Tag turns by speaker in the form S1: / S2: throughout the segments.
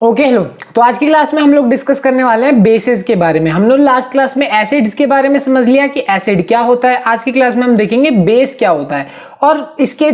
S1: Okay hello. तो आज की क्लास में हम लोग डिस्कस करने वाले हैं बेसिस के बारे में। हम लोग लास्ट क्लास में एसिड्स के बारे में समझ लिया कि एसिड क्या होता है। आज की क्लास में हम देखेंगे बेस क्या होता है और इसके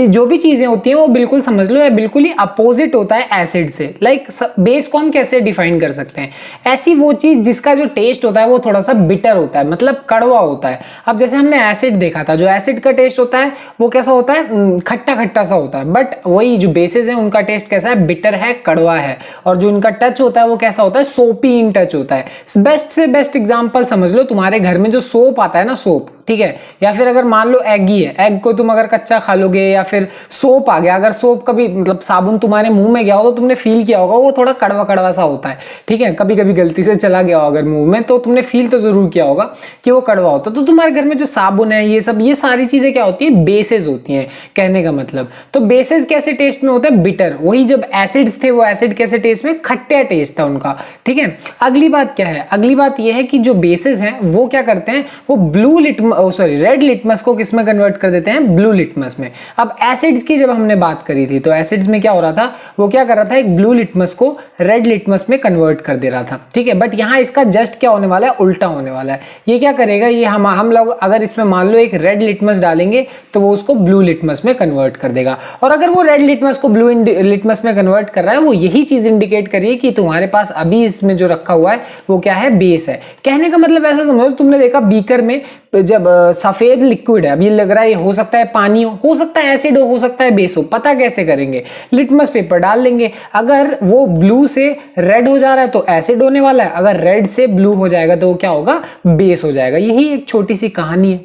S1: जो भी चीजें होती हैं वो बिल्कुल समझ लो, बिल्कुल ही अपोजिट होता है एसिड से। लाइक बेस को हम कैसे डिफाइन कर सकते हैं? ऐसी वो चीज जिसका जो टेस्ट होता है वो थोड़ा सा बिटर होता है, मतलब कड़वा होता है। अब जैसे हमने एसिड देखा था, जो एसिड का टेस्ट होता है वो कैसा होता है? खट्टा खट्टा सा होता है। बट वही जो बेसिस है उनका टेस्ट कैसा है? बिटर है, कड़वा है। और जो इनका टच होता है वो कैसा होता है? सोपी इन टच होता है। बेस्ट से बेस्ट एग्जांपल समझ लो, तुम्हारे घर में जो सोप आता है ना, सोप, ठीक है, या फिर अगर मान लो एग ही है, एग को तुम अगर कच्चा खा लोगे, या फिर सोप आ गया, अगर सोप कभी मतलब साबुन तुम्हारे मुंह में गया हो तो तुमने फील किया होगा वो थोड़ा कड़वा कड़वा सा होता है, ठीक है। कभी कभी गलती से चला गया हो अगर मुंह में तो तुमने फील तो जरूर किया होगा कि वो कड़वा होता है। तो तुम्हारे घर में जो साबुन है, ये सब, ये सारी चीजें क्या होती है? बेसेस होती हैं, कहने का मतलब। तो बेसेस कैसे टेस्ट में होते हैं? बिटर। वही जब एसिड्स थे वो एसिड कैसे टेस्ट में? खट्टे टेस्ट था उनका, ठीक है। अगली बात क्या है? अगली बात ये है कि जो बेसेस हैं वो क्या करते हैं? वो रेड लिटमस को किस में कन्वर्ट कर देते हैं? ब्लू लिटमस में। अब एसिड्स की जब हमने बात करी थी तो एसिड्स में क्या हो रहा था? वो क्या कर रहा था? एक ब्लू लिटमस को रेड लिटमस में कन्वर्ट कर दे रहा था, ठीक है। बट यहां इसका जस्ट क्या होने वाला है? उल्टा होने वाला है। ये क्या करेगा? ये हम लोग अगर इसमें मान लो एक रेड लिटमस डालेंगे तो वो उसको ब्लू लिटमस में कन्वर्ट कर देगा। और अगर वो रेड लिटमस को ब्लू लिटमस में कन्वर्ट कर रहा है, वो यही चीज इंडिकेट करिए कि तुम्हारे पास अभी इसमें जो रखा हुआ है वो क्या है? बेस है। कहने का मतलब ऐसा समझो, तुमने देखा बीकर में जब सफेद लिक्विड है, अब ये लग रहा है ये हो सकता है पानी हो सकता है एसिड हो सकता है बेस हो, पता कैसे करेंगे? लिटमस पेपर डाल लेंगे। अगर वो ब्लू से रेड हो जा रहा है तो एसिड होने वाला है, अगर रेड से ब्लू हो जाएगा तो वो क्या होगा? बेस हो जाएगा। यही एक छोटी सी कहानी है।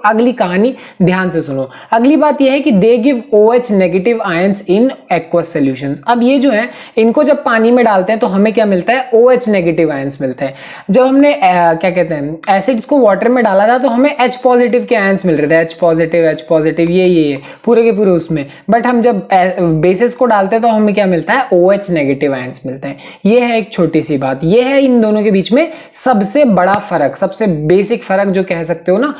S1: अगली कहानी ध्यान से सुनो। अगली बात यह है कि they give OH negative ions in aqueous solutions. अब ये जो है इनको जब पानी में डालते हैं तो हमें क्या मिलता है? OH नेगेटिव आयंस मिलते हैं। जब हमने क्या कहते हैं एसिड्स को वाटर में डाला था तो हमें H पॉजिटिव के आयंस मिल रहे थे, H पॉजिटिव ये पूरे के पूरे उसमें। बट हम जब बेसिस को डालते हैं तो हमें क्या मिलता है? OH नेगेटिव आयंस मिलते हैं। ये है एक छोटी सी बात। ये है इन दोनों के बीच में सबसे बड़ा फर्क, सबसे बेसिक फर्क जो कह सकते हो ना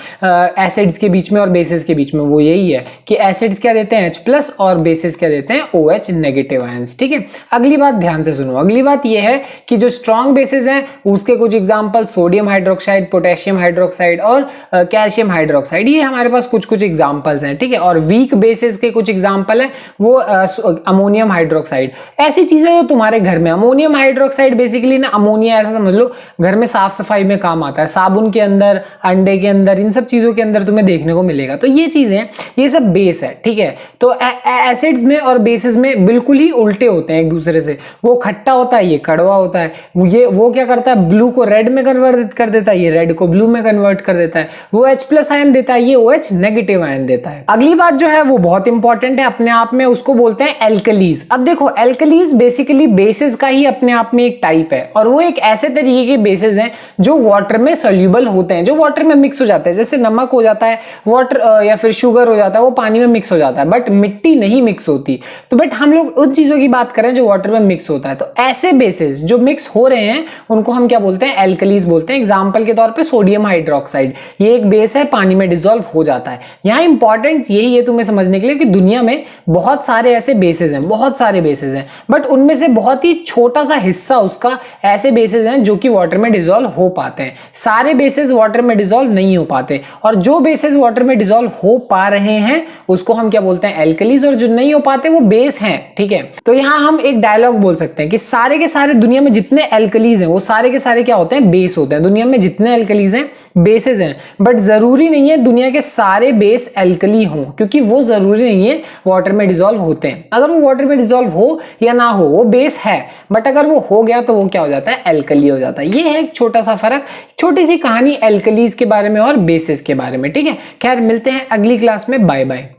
S1: एसिड्स के बीच में और बेसिस के बीच में, वो यही है कि एसिड्स क्या देते हैं? H+ और बेसिस क्या देते हैं? OH नेगेटिव आयंस, ठीक है। अगली बात ध्यान से सुनो। अगली बात ये है कि जो स्ट्रॉन्ग बेसिस हैं उसके कुछ example sodium hydroxide, potassium hydroxide और कैल्शियम हाइड्रोक्साइड, ये हमारे पास कुछ कुछ एग्जांपल्स हैं, ठीक है। और वीक बेसिस के कुछ एग्जांपल हैं, वो अमोनियम हाइड्रोक्साइड। ऐसी चीजें जो तुम्हारे घर में, अमोनियम हाइड्रोक्साइड बेसिकली ना, अमोनिया ऐसा समझ लो घर में साफ सफाई में काम आता है, साबुन के अंदर, अंडे के अंदर, इन सब चीजों के अंदर तुम्हें देखने को मिलेगा। तो ये चीजें, ये सब बेस है, ठीक है। तो एसिड्स में और बेसिस में बिल्कुल ही उल्टे होते हैं एक दूसरे से। वो खट्टा होता है, ये कड़वा होता है। वो क्या करता है? ब्लू को रेड में कन्वर्ट कर देता है, ये रेड को ब्लू में कन्वर्ट कर देता है। वो H+ आयन देता है, ये OH नेगेटिव आयन देता है। अगली बात जो है वो बहुत इंपॉर्टेंट है अपने आप में, उसको बोलते हैं एल्कलीज। अब देखो, एल्कलीज बेसिकली बेसिस का ही अपने आप में एक टाइप है, और वो एक ऐसे तरीके के बेसिस हैं जो वाटर में सोल्यूबल होते हैं, जो वाटर में मिक्स हो जाते हैं। जैसे नमक हो जाता है वाटर, या फिर शुगर हो जाता है, वो पानी में मिक्स हो जाता है, बट मिट्टी नहीं मिक्स होती। तो बट हम लोग उन चीजों की बात करें जो वाटर में मिक्स होता है। तो ऐसे बेसिस जो मिक्स हो रहे हैं उनको हम क्या बोलते हैं? एल्कलीज बोलते हैं। एग्जाम्पल के तौर पर सोडियम हाइड्रोक्साइड, ये एक बेस है, पानी में डिसॉल्व हो जाता है। यहां इंपॉर्टेंट यही है तुम्हें समझने के लिए कि दुनिया में बहुत सारे ऐसे बेसिस हैं, बहुत सारे बेसिस हैं, बट उनमें से बहुत ही छोटा सा हिस्सा उसका ऐसे बेसिस हैं जो कि वाटर में डिसॉल्व हो पाते हैं। सारे बेसिस वाटर में डिसॉल्व नहीं हो पाते, और जो बेसिस वाटर में डिसॉल्व हो पा रहे हैं उसको हम क्या बोलते हैं? एल्कलीज। और जो नहीं हो पाते वो बेस हैं, ठीक है। तो यहां हम एक डायलॉग बोल सकते हैं कि सारे के सारे दुनिया में जितने एल्कलीज हैं वो सारे के सारे क्या होते हैं? बेस होते हैं। दुनिया में जितने एल्कलीज हैं बेसिस हैं, बट जरूरी नहीं है दुनिया के सारे बेस एल्कली हों, क्योंकि वो जरूरी नहीं है वाटर में डिसॉल्व होते हैं। अगर वो वाटर में डिसॉल्व हो या ना हो, वो बेस है, बट अगर वो हो गया तो वो क्या हो जाता है? एल्कली हो जाता है। ये है एक छोटा सा फर्क, छोटी सी कहानी एल्कलीज के बारे में और बेसिस के बारे में, ठीक है। खैर, मिलते हैं अगली क्लास में। Bye bye.